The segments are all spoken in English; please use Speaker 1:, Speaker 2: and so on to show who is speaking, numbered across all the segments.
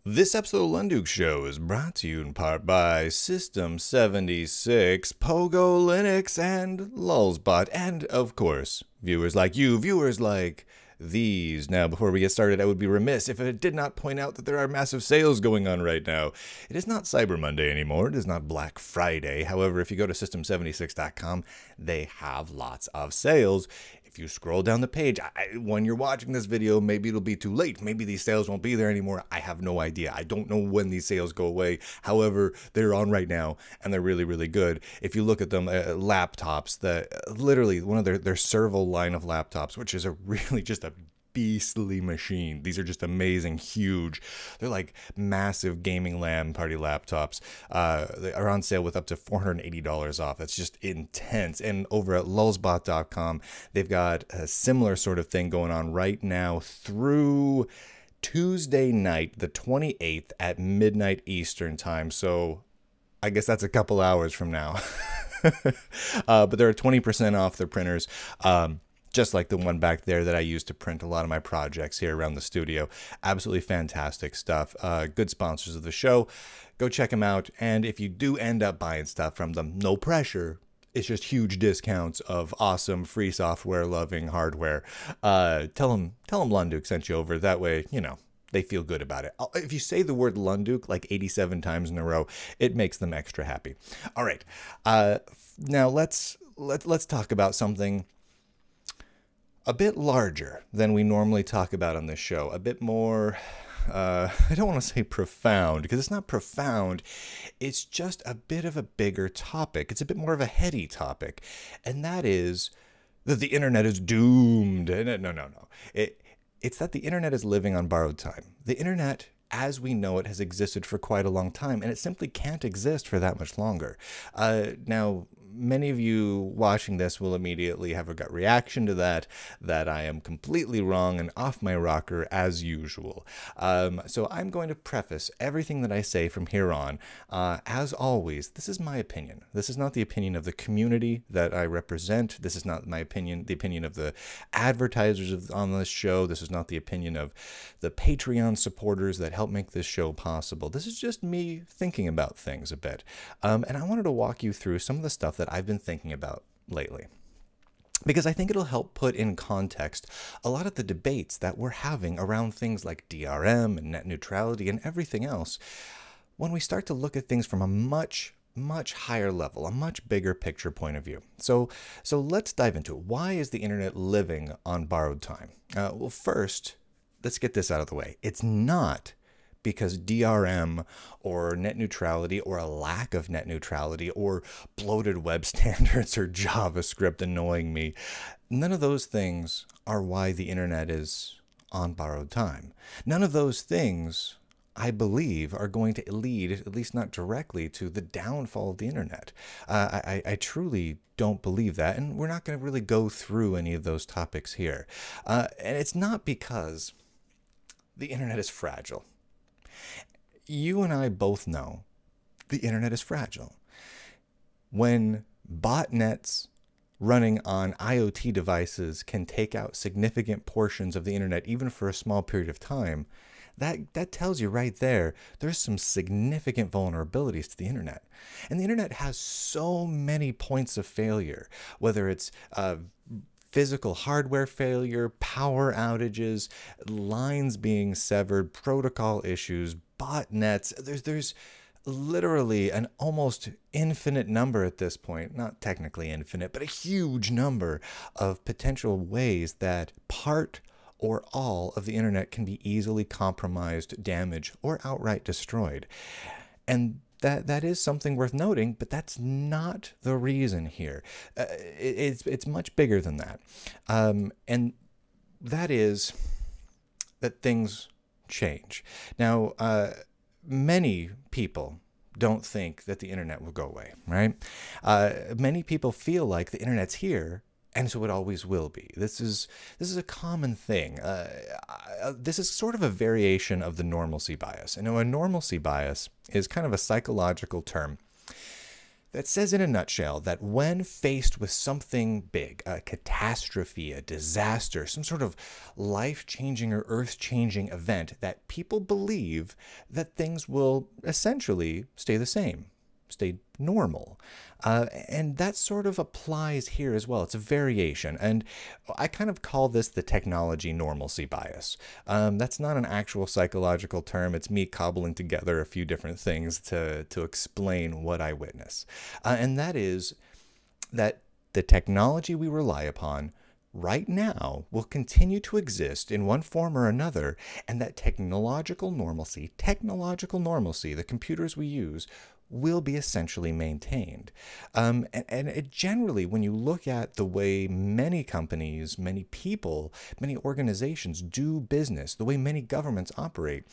Speaker 1: This episode of Lunduk Show is brought to you in part by System 76, Pogo Linux, and Lulzbot, and, of course, viewers like you, viewers like these. Now, before we get started, I would be remiss if I did not point out that there are massive sales going on right now. It is not Cyber Monday anymore. It is not Black Friday. However, if you go to System76.com, they have lots of sales. If you scroll down the page, when you're watching this video, maybe it'll be too late. Maybe these sales won't be there anymore. I have no idea. I don't know when these sales go away. However, they're on right now, and they're really, really good. If you look at them, laptops, literally one of their servo line of laptops, which is a really just a beastly machine. These are just amazing, huge. They're like massive gaming LAN party laptops. They are on sale with up to $480 off. That's just intense. And over at lulzbot.com, they've got a similar sort of thing going on right now through Tuesday night, the 28th at midnight Eastern time. So I guess that's a couple hours from now. But they're 20% off their printers. Just like the one back there that I use to print a lot of my projects here around the studio. Absolutely fantastic stuff. Good sponsors of the show. Go check them out. And if you do end up buying stuff from them, no pressure. It's just huge discounts of awesome free software loving hardware. Tell them Lunduk sent you over. That way, they feel good about it. If you say the word Lunduk like 87 times in a row, it makes them extra happy. All right. Now let's talk about something a bit larger than we normally talk about on this show. A bit more, I don't want to say profound, because it's not profound. It's just a bit of a bigger topic. It's a bit more of a heady topic. And that is that the internet is doomed. No. It's that the internet is living on borrowed time. The internet, as we know it, has existed for quite a long time, and it simply can't exist for that much longer. Now, many of you watching this will immediately have a gut reaction to that I am completely wrong and off my rocker as usual. So I'm going to preface everything that I say from here on. As always, this is my opinion. This is not the opinion of the community that I represent. This is not my opinion, the opinion of the advertisers on this show. This is not the opinion of the Patreon supporters that help make this show possible. This is just me thinking about things a bit. And I wanted to walk you through some of the stuff that I've been thinking about lately, because I think it'll help put in context a lot of the debates that we're having around things like DRM and net neutrality and everything else when we start to look at things from a much higher level, a much bigger picture point of view. So let's dive into it. Why is the internet living on borrowed time? Well, first, let's get this out of the way. It's not because DRM or net neutrality or a lack of net neutrality or bloated web standards or JavaScript annoying me. None of those things are why the internet is on borrowed time. None of those things, I believe, are going to lead, at least not directly, to the downfall of the internet. I truly don't believe that, and we're not going to really go through any of those topics here. And it's not because the internet is fragile. You and I both know the internet is fragile. When botnets running on IoT devices can take out significant portions of the internet, even for a small period of time, that tells you right there, there's some significant vulnerabilities to the internet. And the internet has so many points of failure, whether it's physical hardware failure, power outages, lines being severed, protocol issues, botnets. There's literally an almost infinite number at this point, not technically infinite, but a huge number of potential ways that part or all of the internet can be easily compromised, damaged, or outright destroyed. And that is something worth noting, but that's not the reason here. It's much bigger than that. And that is that things change. Now, many people don't think that the internet will go away, right? Many people feel like the internet's here, and so it always will be. This is a common thing. This is sort of a variation of the normalcy bias. A normalcy bias is kind of a psychological term that says in a nutshell that when faced with something big, a catastrophe, a disaster, some sort of life-changing or earth-changing event, that people believe that things will essentially stay the same, stay normal. And that sort of applies here as well. It's a variation. And I kind of call this the technology normalcy bias. That's not an actual psychological term. It's me cobbling together a few different things to explain what I witness. And that is that the technology we rely upon right now will continue to exist in one form or another, and that technological normalcy, the computers we use, will be essentially maintained. And it generally, when you look at the way many companies, many people, many organizations do business, the way many governments operate,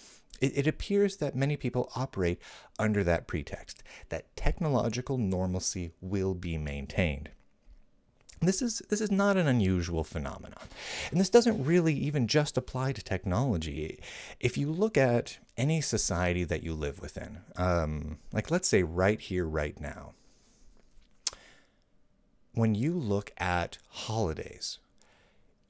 Speaker 1: it appears that many people operate under that pretext, that technological normalcy will be maintained. This is not an unusual phenomenon. And this doesn't really even just apply to technology. If you look at any society that you live within, like let's say right here, right now, when you look at holidays,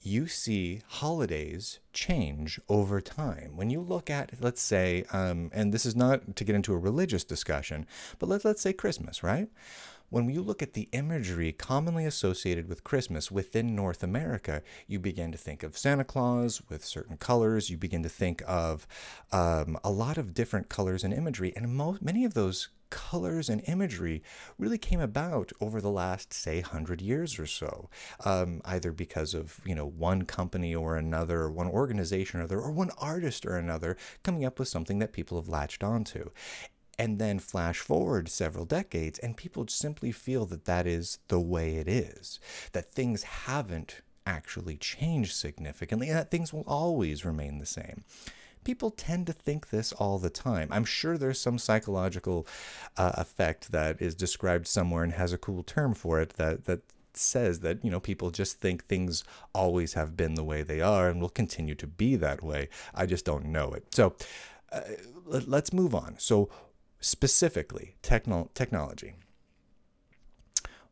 Speaker 1: you see holidays change over time. When you look at, let's say, and this is not to get into a religious discussion, but let's say Christmas, right? When you look at the imagery commonly associated with Christmas within North America, you begin to think of Santa Claus with certain colors. You begin to think of a lot of different colors and imagery. And many of those colors and imagery really came about over the last, say, 100 years or so, either because of, one company or another, or one organization or another, or one artist or another coming up with something that people have latched onto. And then flash forward several decades, and people simply feel that that is the way it is, that things haven't actually changed significantly, and that things will always remain the same. People tend to think this all the time. I'm sure there's some psychological effect that is described somewhere and has a cool term for it that says that, people just think things always have been the way they are and will continue to be that way. I just don't know it. So let's move on. So specifically, technology.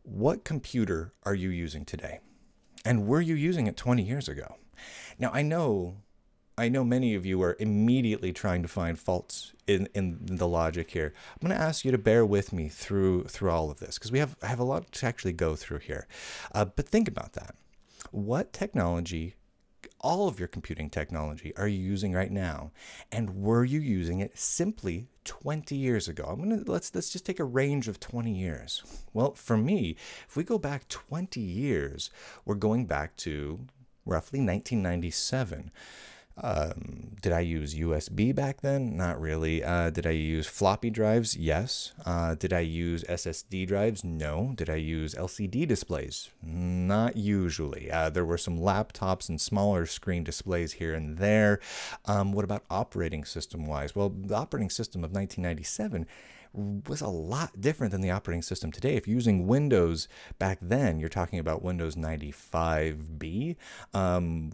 Speaker 1: What computer are you using today? And were you using it 20 years ago? Now, I know many of you are immediately trying to find faults in the logic here. I'm going to ask you to bear with me through all of this, because I have a lot to actually go through here. But think about that. What technology, all of your computing technology, are you using right now? And were you using it simply 20 years ago? Let's just take a range of 20 years. Well, for me, if we go back 20 years, we're going back to roughly 1997. Did I use USB back then? Not really. Did I use floppy drives? Yes. Did I use SSD drives? No. Did I use LCD displays? Not usually. There were some laptops and smaller screen displays here and there. What about operating system wise? Well, the operating system of 1997 was a lot different than the operating system today. If you're using Windows back then, you're talking about Windows 95B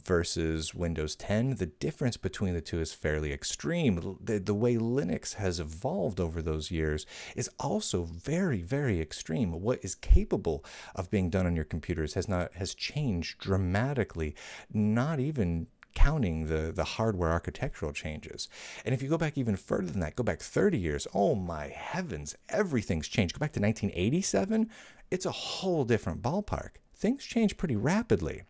Speaker 1: versus Windows 10. The difference between the two is fairly extreme. The way Linux has evolved over those years is also very, very extreme. What is capable of being done on your computers has changed dramatically, not even counting the hardware architectural changes. And if you go back even further than that, go back 30 years, oh my heavens, everything's changed. Go back to 1987, it's a whole different ballpark. Things change pretty rapidly.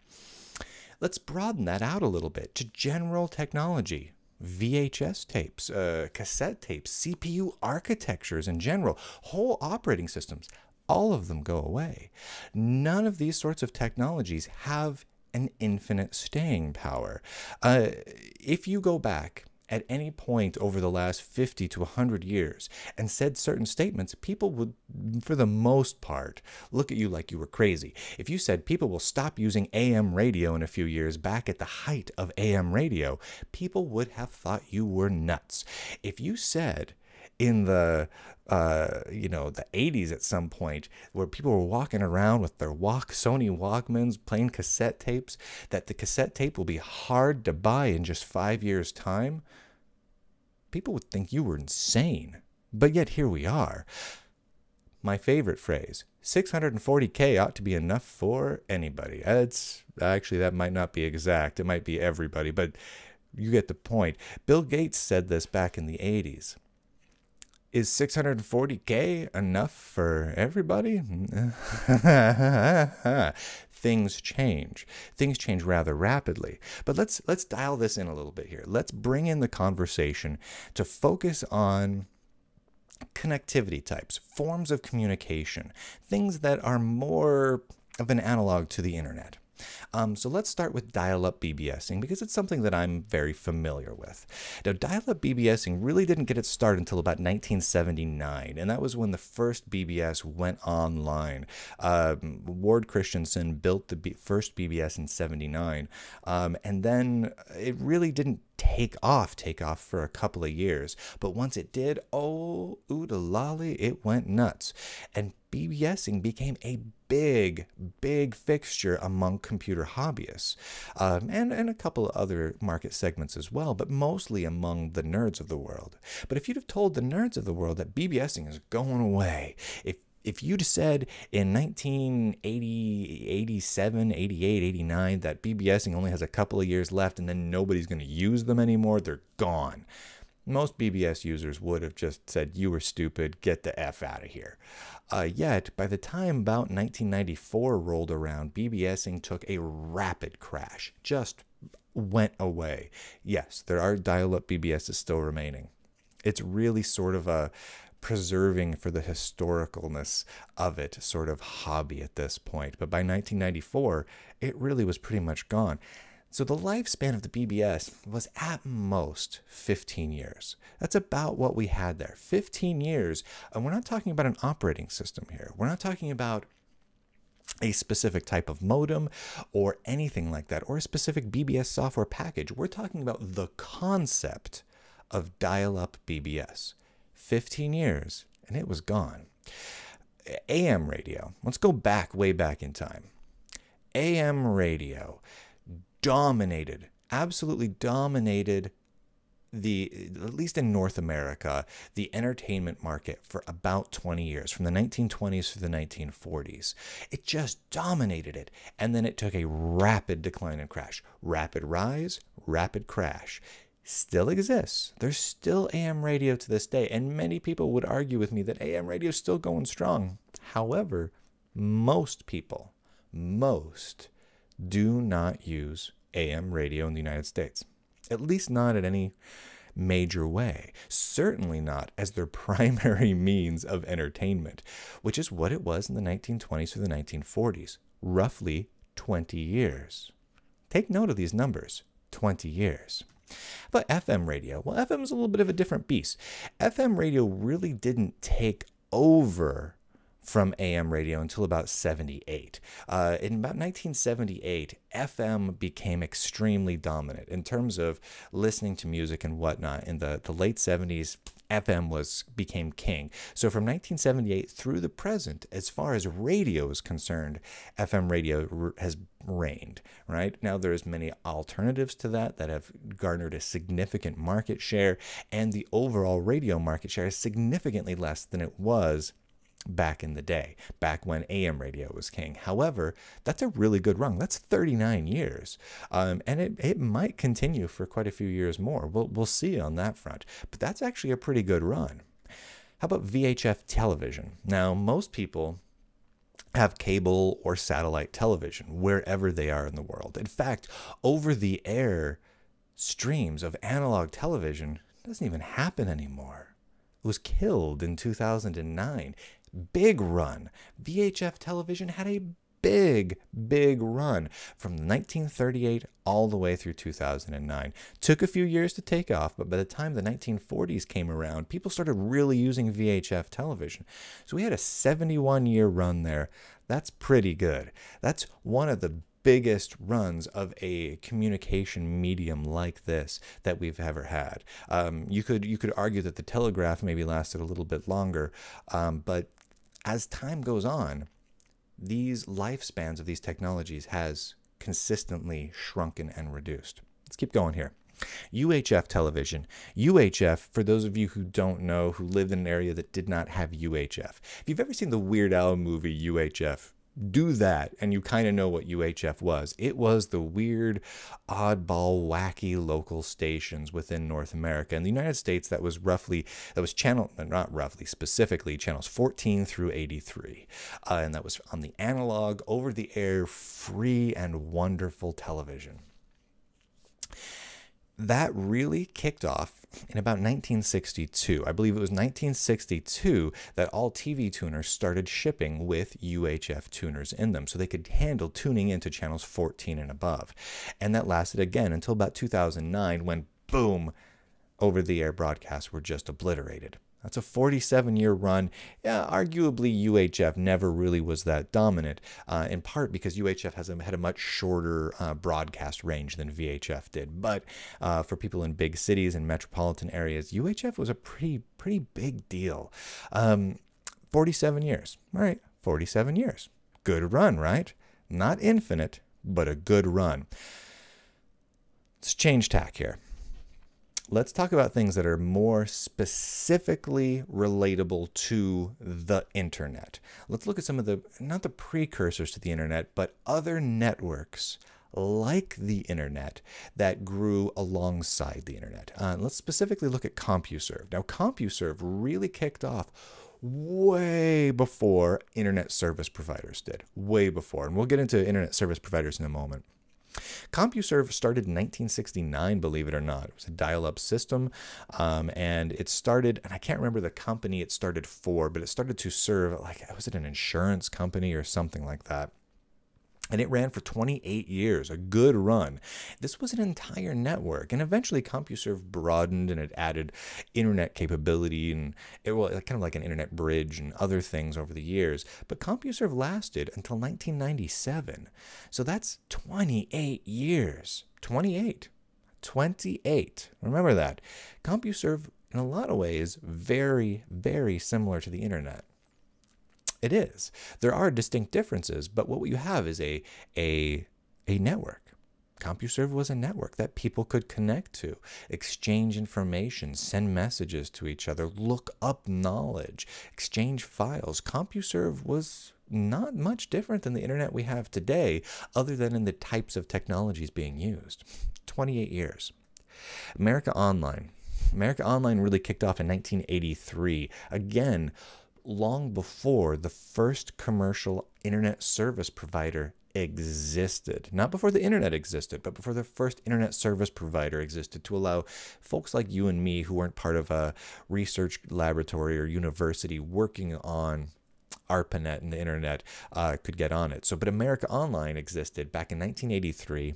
Speaker 1: Let's broaden that out a little bit to general technology. VHS tapes, cassette tapes, CPU architectures in general, whole operating systems, all of them go away. None of these sorts of technologies have an infinite staying power. If you go back at any point over the last 50 to 100 years and said certain statements, people would, for the most part, look at you like you were crazy. If you said people will stop using AM radio in a few years, back at the height of AM radio, people would have thought you were nuts. If you said in the the 80s at some point, where people were walking around with their Sony Walkmans playing cassette tapes, that the cassette tape will be hard to buy in just 5 years' time, people would think you were insane. But yet here we are. my favorite phrase, 640K ought to be enough for anybody. It's actually, that might not be exact. It might be everybody, but you get the point. Bill Gates said this back in the 80s. Is 640K enough for everybody? Things change. Things change rather rapidly. But let's dial this in a little bit here. Let's bring in the conversation to focus on connectivity types, forms of communication, things that are more of an analog to the internet. So let's start with dial-up BBSing because it's something that I'm very familiar with. Now, dial-up BBSing really didn't get its start until about 1979, and that was when the first BBS went online. Ward Christensen built the first BBS in 79, and then it really didn't take off for a couple of years. But once it did, oh, oodalali, it went nuts. And BBSing became a big fixture among computer hobbyists, and a couple of other market segments as well, but mostly among the nerds of the world. But if you'd have told the nerds of the world that BBSing is going away, if you'd said in 1980, 87, 88, 89 that BBSing only has a couple of years left and then nobody's going to use them anymore, they're gone. Most BBS users would have just said, you were stupid, get the F out of here. Yet, by the time about 1994 rolled around, BBSing took a rapid crash, just went away. Yes, there are dial-up BBSs still remaining. It's really sort of a preserving for the historicalness of it sort of hobby at this point. But by 1994, it really was pretty much gone. So the lifespan of the BBS was at most 15 years. That's about what we had there. 15 years. And we're not talking about an operating system here. We're not talking about a specific type of modem or anything like that, or a specific BBS software package. We're talking about the concept of dial-up BBS. 15 years, and it was gone. AM radio. Let's go way back in time. AM radio dominated, absolutely dominated at least in North America, the entertainment market for about 20 years, from the 1920s to the 1940s. It just dominated it, and then it took a rapid decline and crash. Rapid rise, rapid crash. Still exists. There's still AM radio to this day, and many people would argue with me that AM radio is still going strong. However, most people, do not use AM radio in the United States. At least not in any major way. Certainly not as their primary means of entertainment, which is what it was in the 1920s through the 1940s. Roughly 20 years. Take note of these numbers. 20 years. But FM radio, well, FM is a little bit of a different beast. FM radio really didn't take over from AM radio until about 78. In about 1978, FM became extremely dominant in terms of listening to music and whatnot. In the late 70s, FM became king. So from 1978 through the present, as far as radio is concerned, FM radio has reigned, right? Now there's many alternatives to that have garnered a significant market share, and the overall radio market share is significantly less than it was back in the day, back when AM radio was king. However, that's a really good run. That's 39 years. And it might continue for quite a few years more. We'll see on that front. But that's actually a pretty good run. How about VHF television? Now, most people have cable or satellite television wherever they are in the world. In fact, over-the-air streams of analog television doesn't even happen anymore. It was killed in 2009. Big run. VHF television had a big run from 1938 all the way through 2009. Took a few years to take off, but by the time the 1940s came around, people started really using VHF television. So we had a 71-year run there. That's pretty good. That's one of the biggest runs of a communication medium like this that we've ever had. You could argue that the telegraph maybe lasted a little bit longer, but as time goes on, these lifespans of these technologies has consistently shrunken and reduced. Let's keep going here. UHF television. UHF, for those of you who don't know, who lived in an area that did not have UHF. If you've ever seen the Weird Al movie UHF, do that and you kind of know what UHF was. It was the weird, oddball, wacky local stations within North America. In the United States, that was specifically channels 14 through 83. And that was on the analog, over-the-air, free and wonderful television. That really kicked off in about 1962. I believe it was 1962 that all TV tuners started shipping with UHF tuners in them so they could handle tuning into channels 14 and above. And that lasted again until about 2009 when, boom, over-the-air broadcasts were just obliterated. That's a 47-year run. Yeah, arguably, UHF never really was that dominant, in part because UHF had a much shorter broadcast range than VHF did. But for people in big cities and metropolitan areas, UHF was a pretty big deal. 47 years. All right, 47 years. Good run, right? Not infinite, but a good run. Let's change tack here. Let's talk about things that are more specifically relatable to the internet. Let's look at some of the, not the precursors to the internet, but other networks like the internet that grew alongside the internet. Let's specifically look at CompuServe. Now, CompuServe really kicked off way before internet service providers did. Way before. And we'll get into internet service providers in a moment. CompuServe started in 1969, believe it or not. It was a dial-up system, and it started, and I can't remember the company it started for, but it started to serve, like, was it an insurance company or something like that? And it ran for 28 years, a good run. This was an entire network, and eventually CompuServe broadened and it added internet capability, and it was kind of like an internet bridge and other things over the years. But CompuServe lasted until 1997. So that's 28 years. 28. Remember that. CompuServe, in a lot of ways, very, very similar to the internet. It is. There are distinct differences, but what you have is a network. CompuServe was a network that people could connect to, exchange information, send messages to each other, look up knowledge, exchange files. CompuServe was not much different than the internet we have today, other than in the types of technologies being used. 28 years. America Online. America Online really kicked off in 1983. Again, long before the first commercial internet service provider existed. Not before the internet existed, but before the first internet service provider existed to allow folks like you and me who weren't part of a research laboratory or university working on ARPANET and the internet could get on it. But America Online existed back in 1983.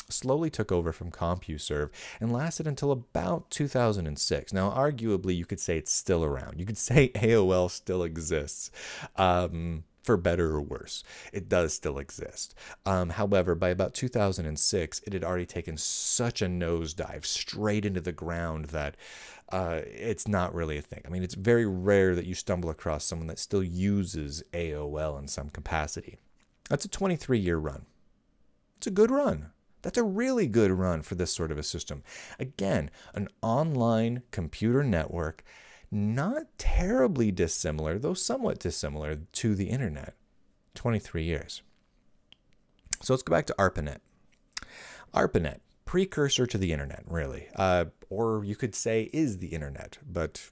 Speaker 1: Slowly took over from CompuServe and lasted until about 2006. Now, arguably, you could say it's still around. You could say AOL still exists, for better or worse. It does still exist. However, by about 2006, it had already taken such a nosedive straight into the ground that it's not really a thing. I mean, it's very rare that you stumble across someone that still uses AOL in some capacity. That's a 23-year run. It's a good run. That's a really good run for this sort of a system. Again, an online computer network, not terribly dissimilar, though somewhat dissimilar to the internet. 23 years. So let's go back to ARPANET. ARPANET, precursor to the internet, really. Or you could say is the internet, but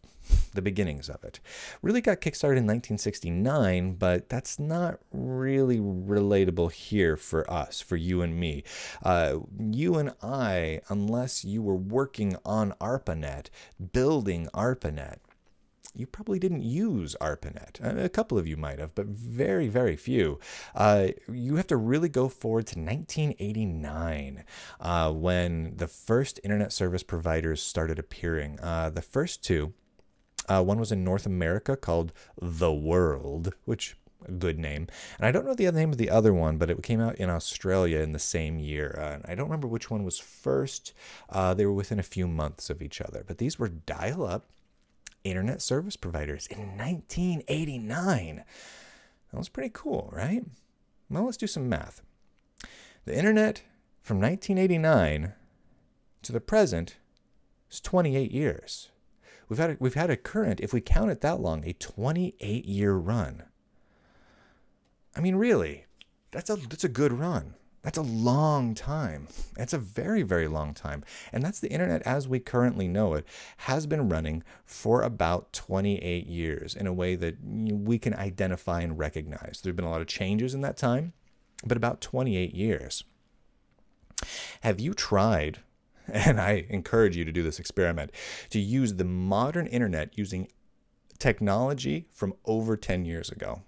Speaker 1: the beginnings of it. Really got kickstarted in 1969, but that's not really relatable here for us, for you and me. You and I, unless you were working on ARPANET, building ARPANET, you probably didn't use ARPANET. A couple of you might have, but very, very few. You have to really go forward to 1989 when the first internet service providers started appearing. The first two, one was in North America called The World, which a good name. And I don't know the other name of the other one, but it came out in Australia in the same year. I don't remember which one was first. They were within a few months of each other. But these were dial-up internet service providers in 1989. That was pretty cool, right? Well, let's do some math. The internet from 1989 to the present is 28 years. We've had a current, if we count it that long, a 28-year run. I mean, really, that's a good run. That's a long time. That's a very, very long time. And that's the internet as we currently know it has been running for about 28 years in a way that we can identify and recognize. There have been a lot of changes in that time, but about 28 years. Have you tried, and I encourage you to do this experiment, to use the modern internet using technology from over 10 years ago?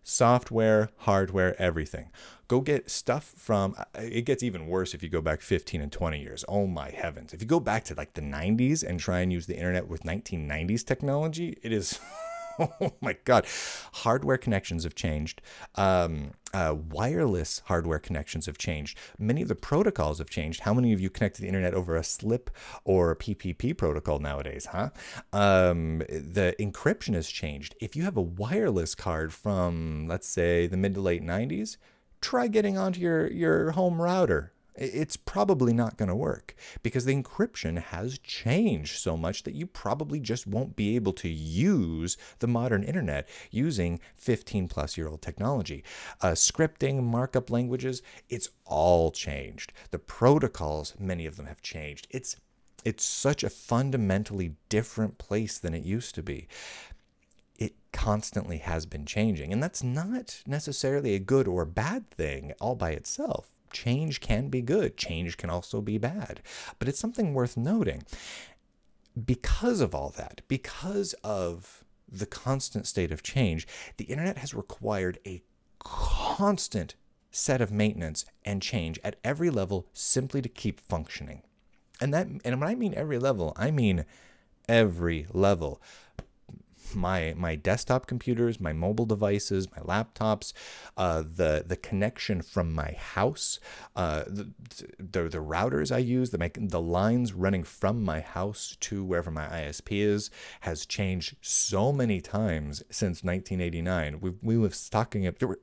Speaker 1: Software, hardware, everything. Go get stuff from, it gets even worse if you go back 15 and 20 years. Oh my heavens. If you go back to like the 90s and try and use the internet with 1990s technology, it is, oh my God. Hardware connections have changed. Wireless hardware connections have changed. Many of the protocols have changed. How many of you connect to the internet over a SLIP or a PPP protocol nowadays, huh? The encryption has changed. If you have a wireless card from, let's say, the mid to late 90s, try getting onto your home router. It's probably not going to work because the encryption has changed so much that you probably just won't be able to use the modern internet using 15-plus-year-old technology. Scripting, markup languages, it's all changed. The protocols, many of them have changed. It's such a fundamentally different place than it used to be. It constantly has been changing, and that's not necessarily a good or bad thing all by itself. Change can be good. Change can also be bad. But it's something worth noting. Because of all that, because of the constant state of change, the internet has required a constant set of maintenance and change at every level simply to keep functioning. And when I mean every level, I mean every level. My desktop computers, my mobile devices, my laptops, the connection from my house, the routers I use, the lines running from my house to wherever my ISP is has changed so many times since 1989. We were talking about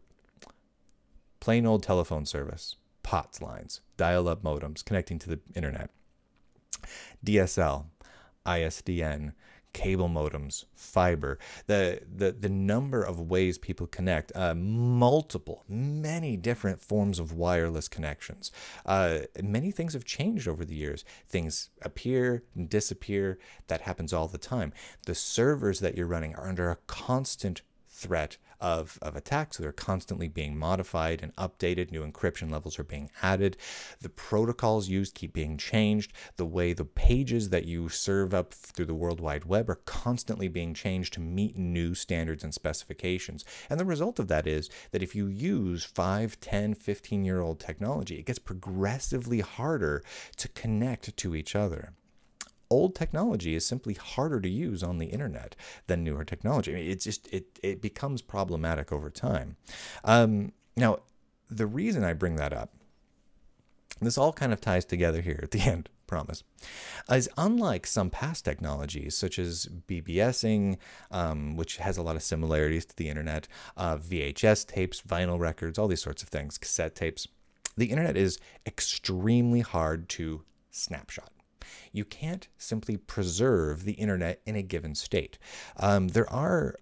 Speaker 1: plain old telephone service, POTS lines, dial-up modems connecting to the internet, DSL, ISDN, cable modems, fiber, the number of ways people connect, many different forms of wireless connections. Many things have changed over the years. Things appear and disappear. That happens all the time. The servers that you're running are under a constant threat of attacks. So they're constantly being modified and updated. New encryption levels are being added. The protocols used keep being changed. The way the pages that you serve up through the World Wide Web are constantly being changed to meet new standards and specifications. And the result of that is that if you use 5, 10, 15-year-old technology, it gets progressively harder to connect to each other. Old technology is simply harder to use on the internet than newer technology. I mean, it becomes problematic over time. Now, the reason I bring that up, this all kind of ties together here at the end, promise, is unlike some past technologies such as BBSing, which has a lot of similarities to the internet, VHS tapes, vinyl records, all these sorts of things, cassette tapes, the internet is extremely hard to snapshot. You can't simply preserve the internet in a given state. There are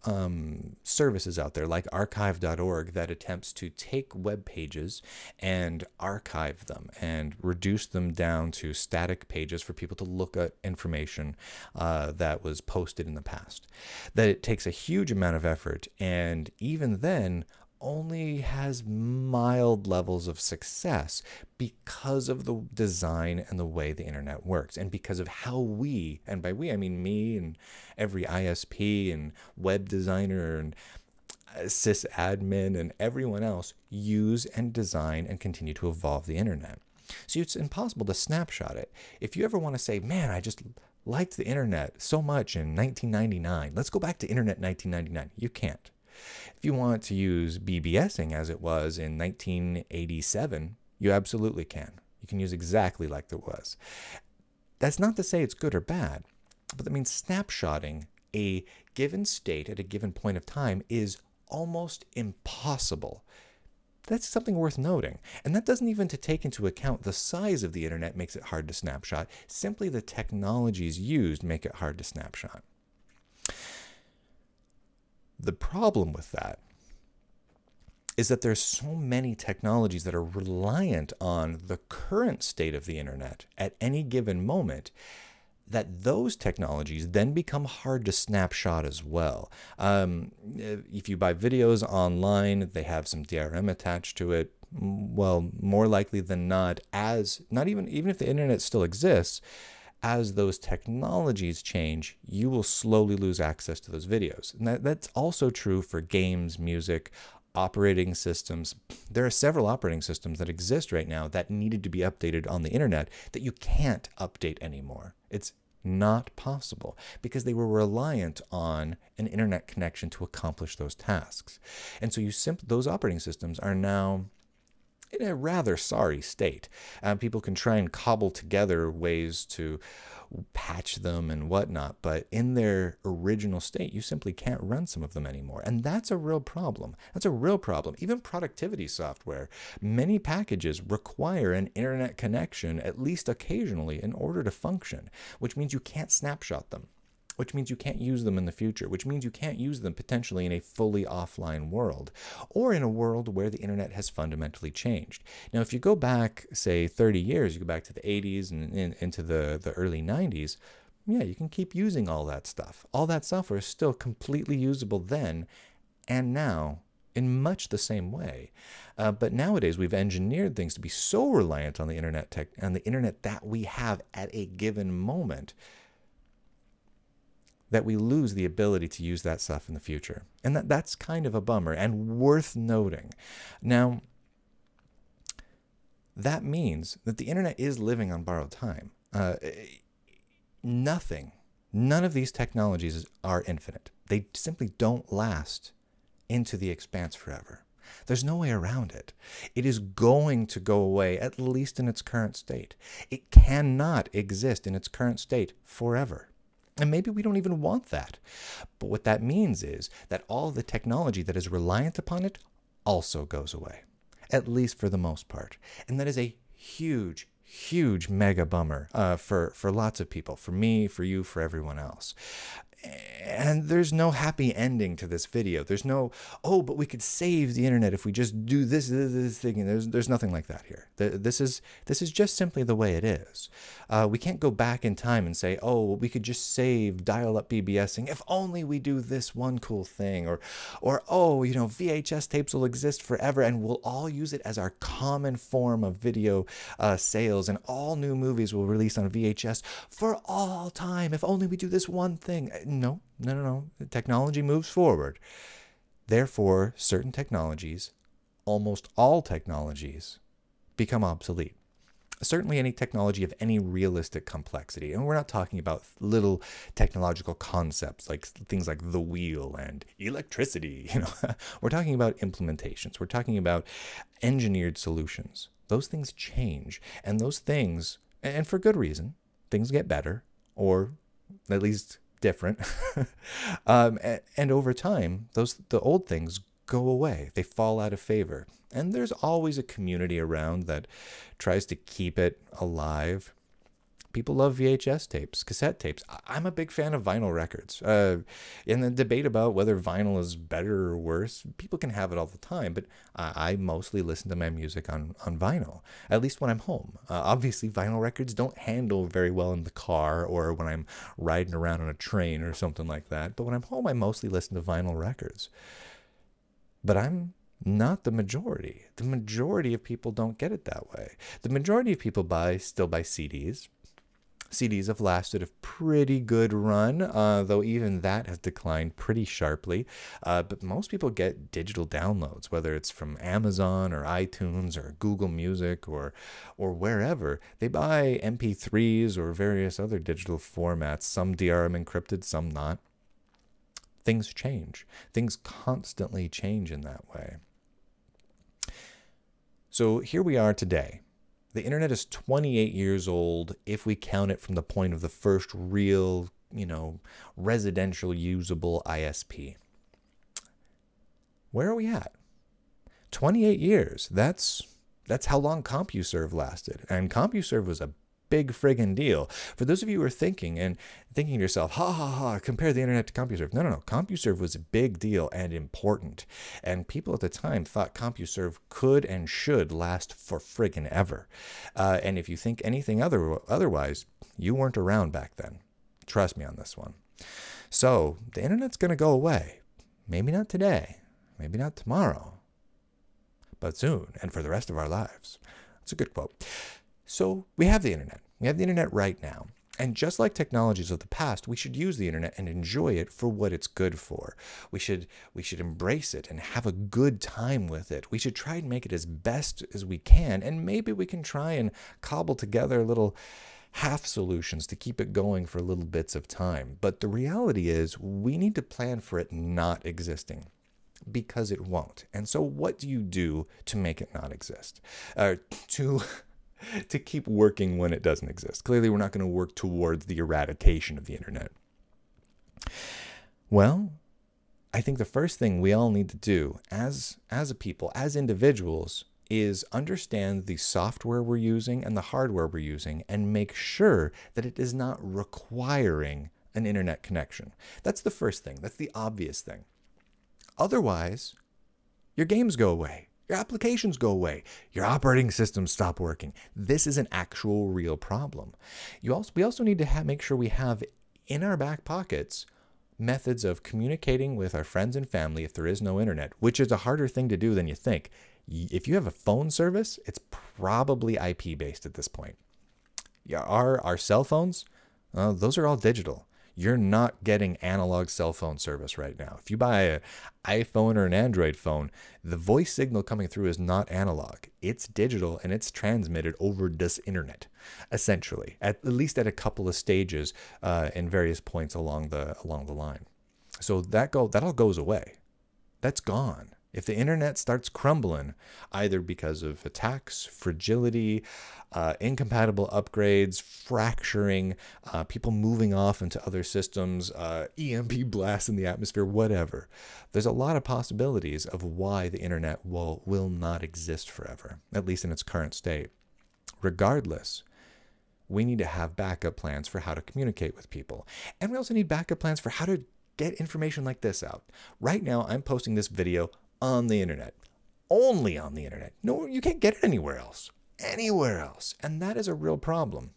Speaker 1: services out there like archive.org that attempts to take web pages and archive them and reduce them down to static pages for people to look at information that was posted in the past. That it takes a huge amount of effort, and even then only has mild levels of success because of the design and the way the internet works, and because of how we, and by we I mean me and every ISP and web designer and sysadmin and everyone else, use and design and continue to evolve the internet. So it's impossible to snapshot it. If you ever want to say, man, I just liked the internet so much in 1999, let's go back to internet 1999, you can't. If you want to use BBSing as it was in 1987, you absolutely can. You can use exactly like it was. That's not to say it's good or bad, but that means snapshotting a given state at a given point of time is almost impossible. That's something worth noting. And that doesn't even to take into account the size of the internet makes it hard to snapshot. Simply the technologies used make it hard to snapshot. The problem with that is that there's so many technologies that are reliant on the current state of the internet at any given moment that those technologies then become hard to snapshot as well. If you buy videos online, they have some DRM attached to it. Well, more likely than not, even if the internet still exists, as those technologies change, you will slowly lose access to those videos. And that's also true for games, music, operating systems. There are several operating systems that exist right now that needed to be updated on the internet that you can't update anymore. It's not possible because they were reliant on an internet connection to accomplish those tasks. And so those operating systems are now in a rather sorry state. People can try and cobble together ways to patch them and whatnot, but in their original state, you simply can't run some of them anymore. And that's a real problem. That's a real problem. Even productivity software, many packages require an internet connection at least occasionally in order to function, which means you can't snapshot them, which means you can't use them in the future, which means you can't use them potentially in a fully offline world or in a world where the internet has fundamentally changed. Now, if you go back, say, 30 years, you go back to the 80s and into the early 90s, yeah, you can keep using all that stuff. All that software is still completely usable then and now in much the same way. But nowadays, we've engineered things to be so reliant on the internet that we have at a given moment that we lose the ability to use that stuff in the future. And that's kind of a bummer and worth noting. Now, that means that the internet is living on borrowed time. None of these technologies are infinite. They simply don't last into the expanse forever. There's no way around it. It is going to go away, at least in its current state. It cannot exist in its current state forever. And maybe we don't even want that. But what that means is that all the technology that is reliant upon it also goes away, at least for the most part. And that is a huge, huge mega bummer for lots of people, for me, for you, for everyone else. And there's no happy ending to this video. There's no, oh, but we could save the internet if we just do this thing. And there's nothing like that here. This is just simply the way it is. We can't go back in time and say, oh, well, we could just save dial-up BBSing if only we do this one cool thing, or oh, VHS tapes will exist forever and we'll all use it as our common form of video sales, and all new movies will release on VHS for all time if only we do this one thing. No. The technology moves forward. Therefore, certain technologies, almost all technologies, become obsolete. Certainly any technology of any realistic complexity. And we're not talking about little technological concepts like things like the wheel and electricity. We're talking about implementations. We're talking about engineered solutions. Those things change. And those things, and for good reason, things get better, or at least different. And over time, the old things go away. They fall out of favor. And there's always a community around that tries to keep it alive. People love VHS tapes, cassette tapes. I'm a big fan of vinyl records. In the debate about whether vinyl is better or worse, people can have it all the time, but I mostly listen to my music on vinyl, at least when I'm home. Obviously, vinyl records don't handle very well in the car or when I'm riding around on a train or something like that, but when I'm home, I mostly listen to vinyl records. But I'm not the majority. The majority of people don't get it that way. The majority of people still buy CDs. CDs have lasted a pretty good run, though even that has declined pretty sharply. But most people get digital downloads, whether it's from Amazon or iTunes or Google Music or wherever. They buy MP3s or various other digital formats, some DRM encrypted, some not. Things change. Things constantly change in that way. So here we are today. The internet is 28 years old if we count it from the point of the first real, residential usable ISP. Where are we at? 28 years. That's how long CompuServe lasted. And CompuServe was a big friggin' deal. For those of you who are thinking to yourself, ha ha ha, compare the internet to CompuServe. No. CompuServe was a big deal and important. And people at the time thought CompuServe could and should last for friggin' ever. And if you think anything otherwise, you weren't around back then. Trust me on this one. So the internet's going to go away. Maybe not today. Maybe not tomorrow. But soon, and for the rest of our lives. That's a good quote. So we have the internet. We have the internet right now. And just like technologies of the past, we should use the internet and enjoy it for what it's good for. We should embrace it and have a good time with it. We should try and make it as best as we can. And maybe we can try and cobble together little half solutions to keep it going for little bits of time. But the reality is we need to plan for it not existing, because it won't. And so what do you do to make it not exist? To keep working when it doesn't exist? Clearly, we're not going to work towards the eradication of the internet. Well, I think the first thing we all need to do as a people, as individuals, is understand the software we're using and the hardware we're using and make sure that it is not requiring an internet connection. That's the first thing. That's the obvious thing. Otherwise, your games go away. Your applications go away. Your operating systems stop working. This is an actual real problem. We also need to make sure we have in our back pockets methods of communicating with our friends and family if there is no internet, which is a harder thing to do than you think. If you have a phone service, it's probably IP based at this point. Our cell phones, those are all digital. You're not getting analog cell phone service right now. If you buy an iPhone or an Android phone, the voice signal coming through is not analog. It's digital, and it's transmitted over this internet, essentially, at least at a couple of stages in various points along the line. So that all goes away. That's gone. If the internet starts crumbling, either because of attacks, fragility, incompatible upgrades, fracturing, people moving off into other systems, EMP blasts in the atmosphere, whatever, there's a lot of possibilities of why the internet will not exist forever, at least in its current state. Regardless, we need to have backup plans for how to communicate with people. And we also need backup plans for how to get information like this out. Right now, I'm posting this video on the internet, only on the internet. No, you can't get it anywhere else. And that is a real problem.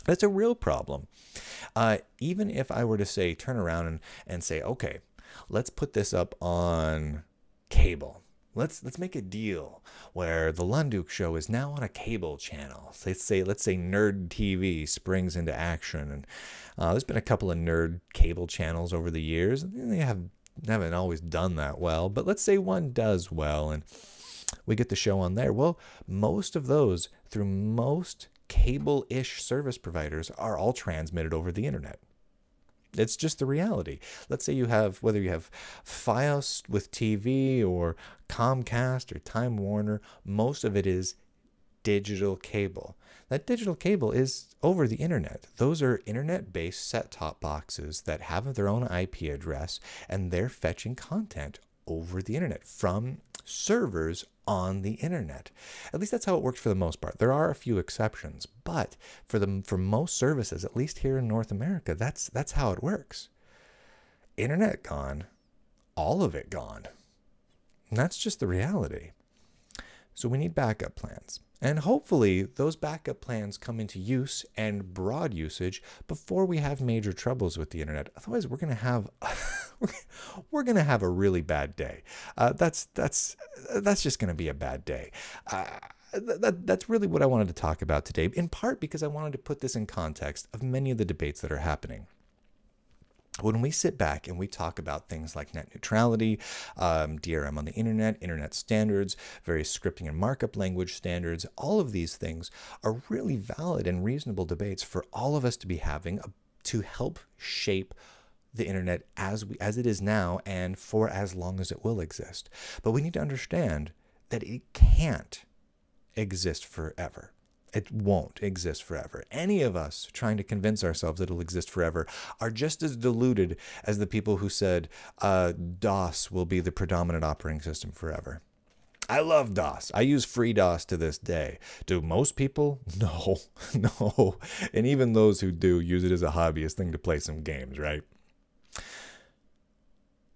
Speaker 1: That's a real problem. Even if I were to say, turn around and say, okay, let's put this up on cable. Let's make a deal where the Lunduke Show is now on a cable channel. Let's say Nerd TV springs into action. And there's been a couple of nerd cable channels over the years. They haven't always done that well, but let's say one does well and we get the show on there. Well, most of those through most cable-ish service providers are all transmitted over the internet. It's just the reality. Let's say whether you have Fios with TV or Comcast or Time Warner, most of it is digital cable. That digital cable is over the internet. Those are internet-based set-top boxes that have their own IP address, and they're fetching content over the internet from servers on the internet. At least that's how it works for the most part. There are a few exceptions, but for most services, at least here in North America, that's how it works. Internet gone, all of it gone. And that's just the reality. So we need backup plans. And hopefully those backup plans come into use and broad usage before we have major troubles with the internet. Otherwise, we're going to have a really bad day. That's just going to be a bad day. That's really what I wanted to talk about today, in part because I wanted to put this in context of many of the debates that are happening. When we sit back and we talk about things like net neutrality, DRM on the internet standards, various scripting and markup language standards, all of these things are really valid and reasonable debates for all of us to be having to help shape the internet as it is now and for as long as it will exist. But we need to understand that it can't exist forever. It won't exist forever. Any of us trying to convince ourselves that it'll exist forever are just as deluded as the people who said DOS will be the predominant operating system forever. I love DOS. I use FreeDOS to this day. Do most people? No, no. And even those who do use it as a hobbyist thing to play some games, right?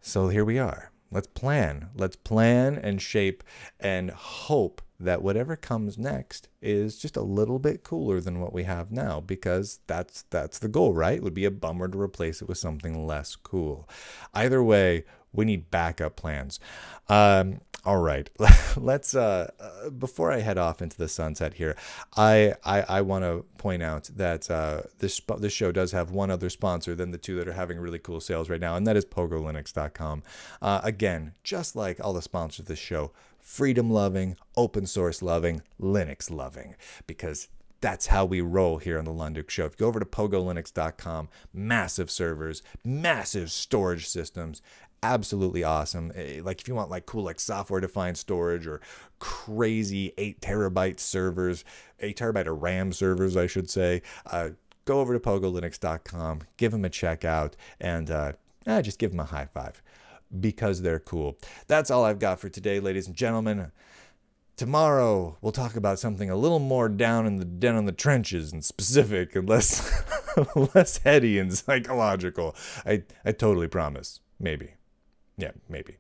Speaker 1: So here we are. Let's plan. Let's plan and shape and hope that whatever comes next is just a little bit cooler than what we have now, because that's the goal, right? It would be a bummer to replace it with something less cool. Either way, we need backup plans. All right, let's before I head off into the sunset here, I want to point out that this show does have one other sponsor than the two that are having really cool sales right now, and that is PogoLinux.com. Again, just like all the sponsors of this show, freedom loving, open source loving, Linux loving, because that's how we roll here on the Lunduk Show. If you go over to PogoLinux.com, massive servers, massive storage systems, absolutely awesome. Like if you want like cool like software defined storage or crazy 8 terabyte servers, 8 terabyte of RAM servers, I should say, go over to PogoLinux.com, give them a check out, and just give them a high five because they're cool. That's all I've got for today, ladies and gentlemen. Tomorrow, we'll talk about something a little more down in the trenches and specific and less, less heady and psychological. I totally promise. Maybe. Yeah, maybe.